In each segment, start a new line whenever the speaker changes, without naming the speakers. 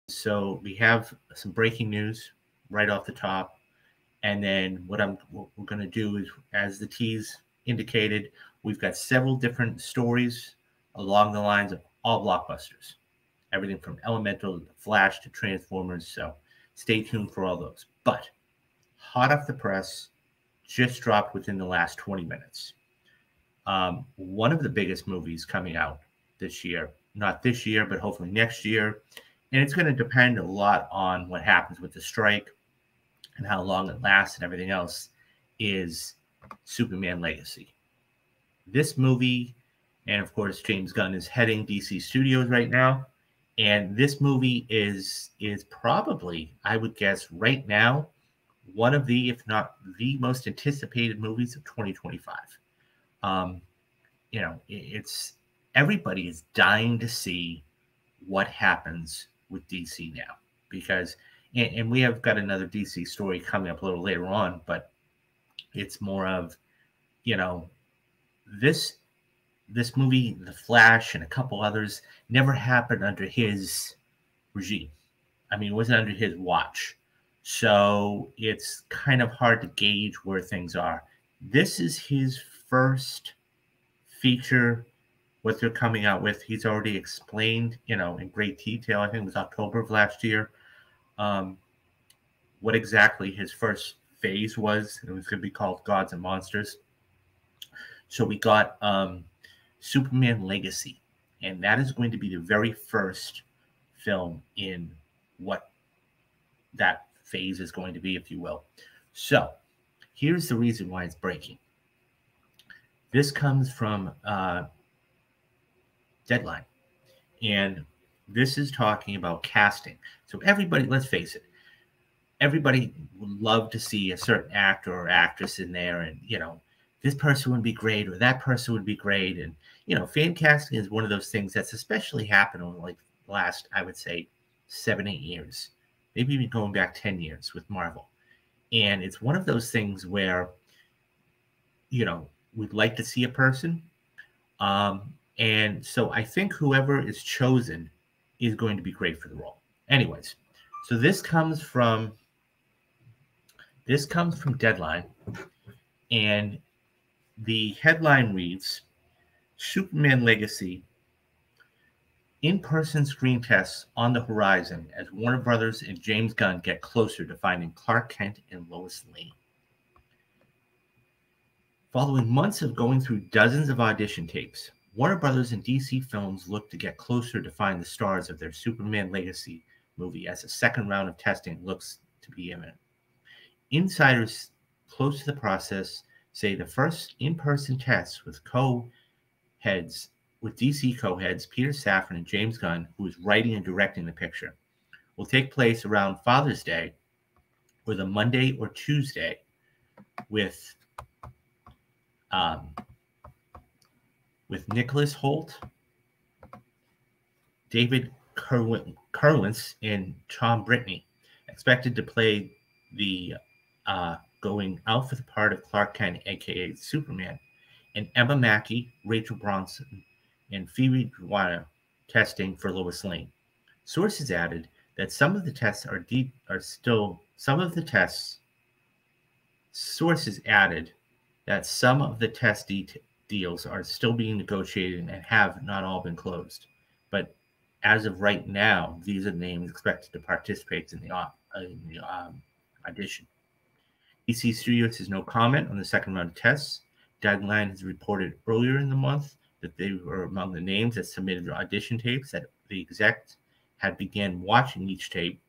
So we have some breaking news right off the top. And then what we're going to do is, as the tease indicated, we've got several different stories along the lines of all blockbusters. Everything from Elemental to Flash to Transformers. So stay tuned for all those. But hot off the press, just dropped within the last 20 minutes. One of the biggest movies coming out this year, not this year, but hopefully next year. And it's going to depend a lot on what happens with the strike and how long it lasts and everything else, is Superman Legacy. This movie, and of course, James Gunn is heading DC Studios right now. And this movie is probably, I would guess, right now, one of the, if not the most anticipated movies of 2025. It's everybody is dying to see what happens with DC now, because, and we have got another DC story coming up a little later on, but it's more of, this movie, The Flash, and a couple others never happened under his regime. I mean, it wasn't under his watch. So it's kind of hard to gauge where things are. This is his first feature, what they're coming out with. He's already explained, in great detail. I think it was October of last year, what exactly his first phase was. It was going to be called Gods and Monsters. So we got Superman Legacy, and that is going to be the very first film in what that phase is going to be, if you will. So here's the reason why it's breaking. This comes from Deadline, and this is talking about casting. So everybody, let's face it, everybody would love to see a certain actor or actress in there, and this person would be great or that person would be great. And fan casting is one of those things that's especially happened over like the last, I would say, 7-8 years, maybe even going back 10 years with Marvel. And it's one of those things where we'd like to see a person, and so I think whoever is chosen is going to be great for the role. Anyways, so this comes from Deadline, and the headline reads, Superman Legacy, in-person screen tests on the horizon as Warner Brothers and James Gunn get closer to finding Clark Kent and Lois Lane. Following months of going through dozens of audition tapes, Warner Brothers and DC Films look to get closer to find the stars of their Superman Legacy movie as a second round of testing looks to be imminent. Insiders close to the process say the first in-person tests with DC co-heads Peter Safran and James Gunn, who is writing and directing the picture, will take place around Father's Day or the Monday or Tuesday with Nicholas Hoult, David Kerwins, and Tom Brittney expected to play the going out for the part of Clark Kent, aka Superman, and Emma Mackey, Rachel Bronson, and Phoebe Dynevor testing for Lois Lane. Sources added that some of the tests Sources added that some of the test deals are still being negotiated and have not all been closed. But as of right now, these are the names expected to participate in the audition. DC Studios has no comment on the second round of tests. Deadline has reported earlier in the month that they were among the names that submitted their audition tapes, that the execs had began watching each tape,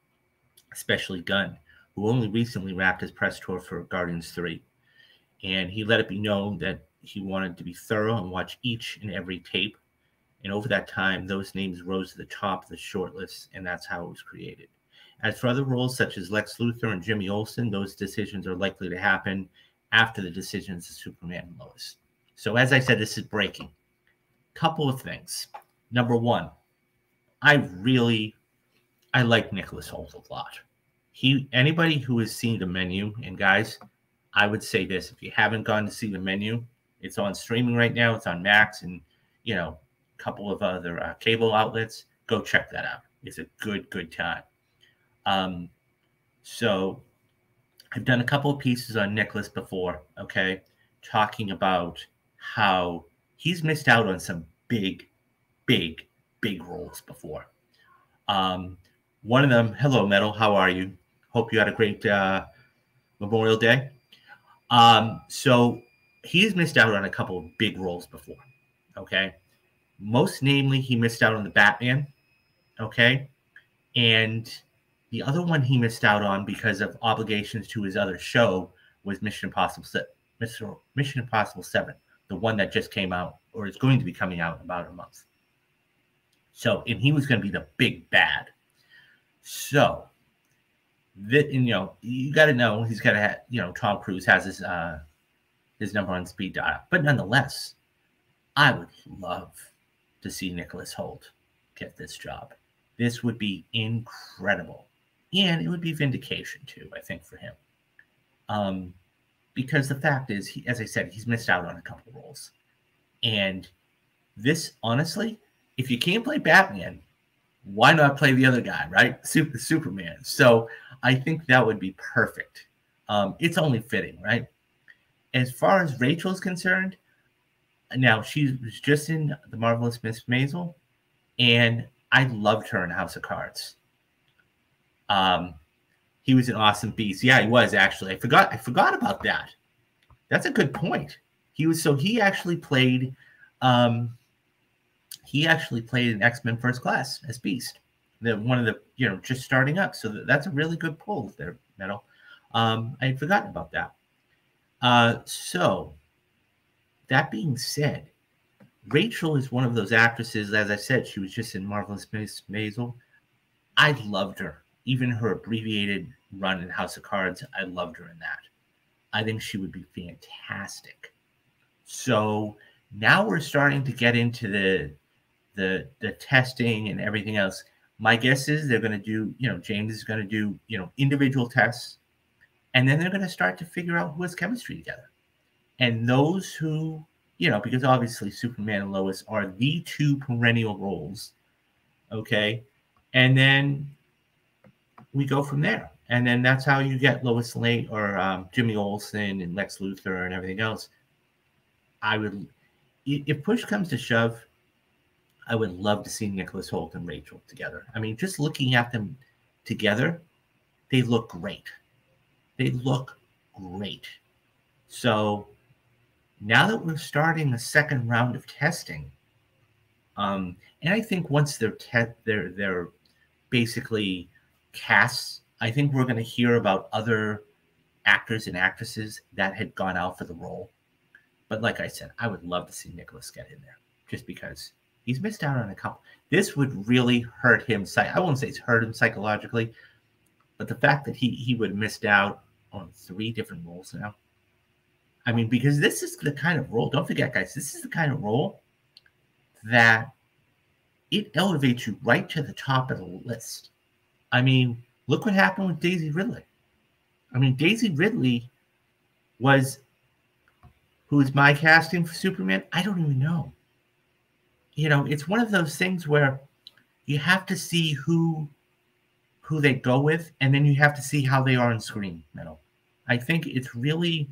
especially Gunn, who only recently wrapped his press tour for Guardians 3. And he let it be known that he wanted to be thorough and watch each and every tape. And over that time, those names rose to the top of the shortlist, and that's how it was created. As for other roles such as Lex Luthor and Jimmy Olsen, those decisions are likely to happen after the decisions of Superman and Lois. So as I said, this is breaking. Couple of things. Number one, I like Nicholas Hoult a lot. Anybody who has seen The Menu, and guys, I would say this, if you haven't gone to see The Menu, it's on streaming right now. It's on Max and, a couple of other cable outlets. Go check that out. It's a good time. So I've done a couple of pieces on Nicholas before, okay, talking about how he's missed out on some big, big, big roles before. One of them, hello, Metal, how are you? Hope you had a great Memorial Day. So he's missed out on a couple of big roles before, okay? Most namely, he missed out on the Batman, okay? And the other one he missed out on because of obligations to his other show was Mission Impossible 7, the one that just came out or is going to be coming out in about a month. So, and he was going to be the big bad. So, you got to know he's got to have, Tom Cruise has his number on speed dial. But nonetheless, I would love to see Nicholas Hoult get this job. This would be incredible. And it would be vindication, too, I think, for him. Because the fact is, as I said, he's missed out on a couple roles. And this, honestly, if you can't play Batman, why not play the other guy, right? Superman. So I think that would be perfect. It's only fitting, right? As far as Rachel's concerned, now she was just in The Marvelous Miss Maisel, and I loved her in House of Cards. He was an awesome beast. Yeah, he was actually. I forgot about that. That's a good point. He actually played an X-Men First Class as Beast. One of the just starting up. So that's a really good pull there, Metal. I had forgotten about that. So that being said, Rachel is one of those actresses, as I said, she was just in Marvelous Miss Maisel. I loved her. Even her abbreviated run in House of Cards, I loved her in that. I think she would be fantastic. So now we're starting to get into the testing and everything else. My guess is they're going to do, James is going to do, individual tests, and then they're going to start to figure out who has chemistry together. And those who, because obviously Superman and Lois are the two perennial roles, okay? And then we go from there. And then that's how you get Lois Lane or Jimmy Olsen and Lex Luthor and everything else. If push comes to shove, I would love to see Nicholas Hoult and Rachel together. I mean, just looking at them together, they look great. They look great. So now that we're starting the second round of testing, and I think once they're basically casts, I think we're going to hear about other actors and actresses that had gone out for the role. But like I said, I would love to see Nicholas get in there just because he's missed out on a couple. This would really hurt him. I won't say it's hurt him psychologically, but the fact that he would have missed out on 3 different roles now. I mean, because this is the kind of role, don't forget, guys, this is the kind of role that it elevates you right to the top of the list. I mean, look what happened with Daisy Ridley. I mean, Daisy Ridley who is my casting for Superman? I don't even know. It's one of those things where you have to see who they go with, and then you have to see how they are on screen, Metal. I think it's really,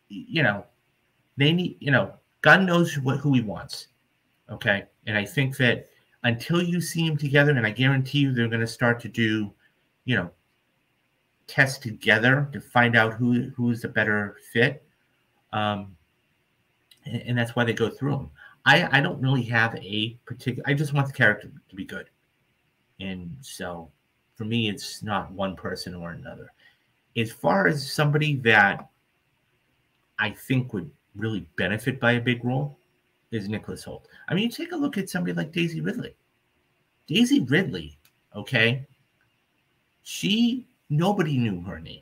they need, God knows who he wants. Okay. And I think that until you see them together, and I guarantee you they're going to start to do, tests together to find out who is the better fit. And that's why they go through them. I don't really have a particular, I just want the character to be good. And so for me, it's not one person or another. As far as somebody that I think would really benefit by a big role is Nicholas Hoult. I mean, you take a look at somebody like Daisy Ridley. Daisy Ridley, okay, nobody knew her name.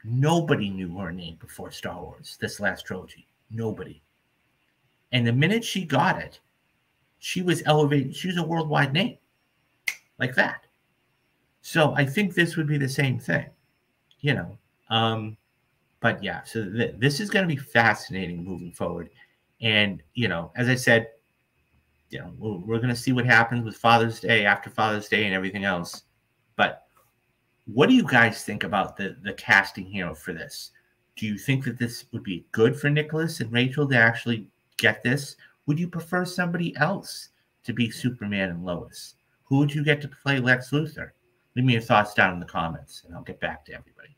Nobody knew her name before Star Wars, this last trilogy. Nobody. And the minute she got it, she was elevated. She was a worldwide name. Like that. So I think this would be the same thing. But yeah, so this is going to be fascinating moving forward. And, as I said, we're going to see what happens with Father's Day, after Father's Day, and everything else. But what do you guys think about the casting here for this? Do you think that this would be good for Nicholas and Rachel to actually get this? Would you prefer somebody else to be Superman and Lois? Who would you get to play Lex Luthor? Leave me your thoughts down in the comments, and I'll get back to everybody.